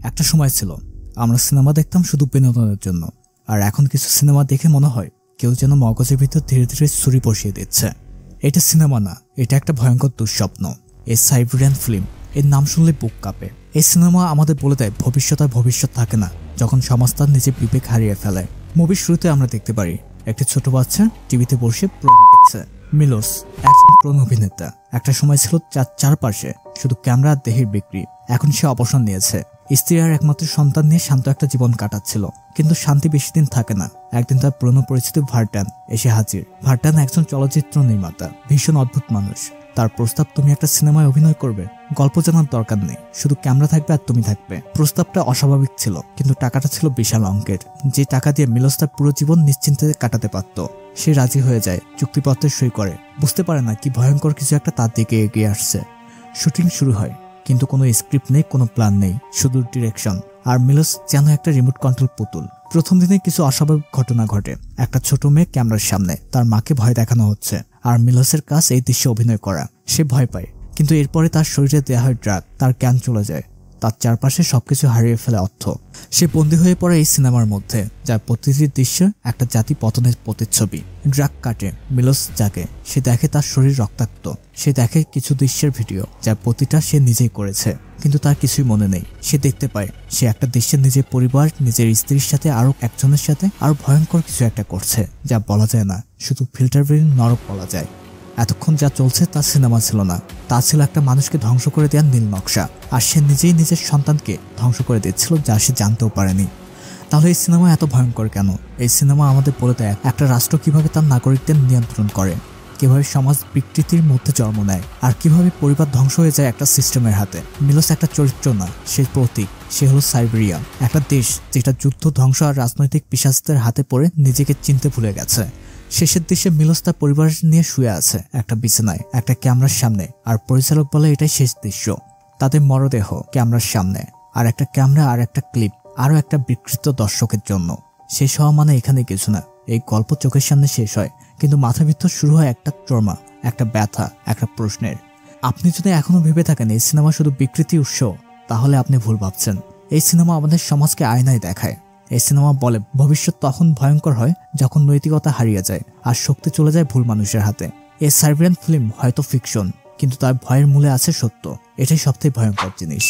একটা সময় ছিল আমরা সিনেমা দেখতাম শুধু বিনোদনের জন্য, আর এখন কিছু সিনেমা দেখে মনে হয় কেউ যেন মগজের ভিতর ধীরে ধীরে ছুরি বসিয়ে দিচ্ছে। এটা সিনেমা না, এটা একটা ভয়ঙ্কর দুঃস্বপ্ন। এই সাইবেরিয়ান ফিল্ম, এর নাম শুনলে বুক কাঁপে। এই সিনেমা আমাদের বলে দেয় ভবিষ্যৎ আর ভবিষ্যৎ থাকে না যখন সমাজ তার নিজের বিবেক হারিয়ে ফেলে। মুভির শুরুতে আমরা দেখতে পারি একটি ছোট বাচ্চা টিভিতে বসে প্রোগ্রাম দেখছে। মিলোস একজন প্রণ অভিনেতা। একটা সময় ছিল যার চারপাশে শুধু ক্যামেরা আর দেহের বিক্রি। এখন সে অবসর নিয়েছে, স্ত্রী আর একমাত্র সন্তান নিয়ে শান্ত একটা জীবন কাটাচ্ছিল। কিন্তু শান্তি বেশি দিন থাকে না। একদিন তার পুরনো পরিচিত ভার্টান এসে হাজির। ভার্টান একজন চলচ্চিত্র নির্মাতা, ভীষণ অদ্ভুত মানুষ। তার প্রস্তাব, তুমি একটা সিনেমায় অভিনয় করবে, গল্প জানার দরকার নেই, শুধু ক্যামেরা থাকবে আর তুমি থাকবে। প্রস্তাবটা অস্বাভাবিক ছিল, কিন্তু টাকাটা ছিল বিশাল অঙ্কের। যে টাকা দিয়ে মিলোস তার পুরো জীবন নিশ্চিন্তে কাটাতে পারত। সে রাজি হয়ে যায়, চুক্তিপত্রে সই করে। বুঝতে পারে না কি ভয়ঙ্কর কিছু একটা তার দিকে এগিয়ে আসছে। শুটিং শুরু হয়, কিন্তু কোনো স্ক্রিপ্ট নেই, কোনো প্ল্যান নেই, শুধু ডিরেকশন। আর মিলোস যেন একটা রিমোট কন্ট্রোল পুতুল। প্রথম দিনে কিছু অস্বাভাবিক ঘটনা ঘটে। একটা ছোট মেয়ে ক্যামেরার সামনে, তার মাকে ভয় দেখানো হচ্ছে, আর মিলোসের কাজ এই দৃশ্যে অভিনয় করা। সে ভয় পায়, কিন্তু এরপরে তার শরীরে দেয়া হয় ড্রাগ, তার জ্ঞান চলে যায়, তার চারপাশে সবকিছু হারিয়ে ফেলে অর্থ। সে বন্দী হয়ে পড়ে এই সিনেমার মধ্যে, যার প্রতিটি দৃশ্য একটা জাতি পতনের প্রতিচ্ছবি। ড্রাগ কাটে, মিলোস জাগে। সে দেখে তার শরীর রক্তাক্ত। সে দেখে কিছু দৃশ্যের ভিডিও, যার প্রতিটা সে নিজেই করেছে, কিন্তু তার কিছুই মনে নেই। সে দেখতে পায় সে একটা দৃশ্যে নিজের পরিবার, নিজের স্ত্রীর সাথে আরো একজনের সাথে আরো ভয়ঙ্কর কিছু একটা করছে, যা বলা যায় না, শুধু ফিল্টার বেরিয়ে নরক বলা যায়। এতক্ষণ যা চলছে তা সিনেমা ছিল না, তা ছিল একটা মানুষকে ধ্বংস করে দেওয়ার নীল নকশা। আর সে নিজেই নিজের সন্তানকে ধ্বংস করে দিচ্ছিল, যা সে জানতেও পারেনি। তাহলে এই সিনেমা এত ভয়ঙ্কর কেন? এই সিনেমা আমাদের বলে দেয় একটা রাষ্ট্র কিভাবে তার নাগরিকদের নিয়ন্ত্রণ করে, কিভাবে সমাজ বিকৃতির মধ্যে জন্ম নেয়, আর কিভাবে পরিবার ধ্বংস হয়ে যায় একটা সিস্টেমের হাতে। মিলোস একটা চরিত্র না, সে প্রতীক। সে হলো সাইবেরিয়া, একটা দেশ যেটা যুদ্ধ, ধ্বংস আর রাজনৈতিক পিশাচদের হাতে পড়ে নিজেকে চিনতে ভুলে গেছে। শেষের দৃশ্যে মিলোস তার পরিবার নিয়ে শুয়ে আছে একটা বিছানায়, একটা ক্যামেরার সামনে, আর পরিচালক বলে এটাই শেষ দৃশ্য। তাদের মরদেহ ক্যামেরার সামনে, আর একটা ক্যামেরা আর একটা ক্লিপ, আরো একটা বিকৃত দর্শকের জন্য। শেষ হওয়া মানে এখানে কিছু না, এই গল্প চোখের সামনে শেষ হয়, কিন্তু মাথার ভিতর শুরু হয় একটা ট্রমা, একটা ব্যথা, একটা প্রশ্নের। আপনি যদি এখনো ভেবে থাকেন এই সিনেমা শুধু বিকৃতি উৎস, তাহলে আপনি ভুল ভাবছেন। এই সিনেমা আমাদের সমাজকে আয়নায় দেখায়। এই সিনেমা বলে ভবিষ্যৎ তখন ভয়ঙ্কর হয় যখন নৈতিকতা হারিয়ে যায় আর শক্তি চলে যায় ভুল মানুষের হাতে। এই সাইবেরিয়ান ফিল্ম হয়তো ফিকশন, কিন্তু তার ভয়ের মূলে আছে সত্য। এটাই সবথেকে ভয়ঙ্কর জিনিস।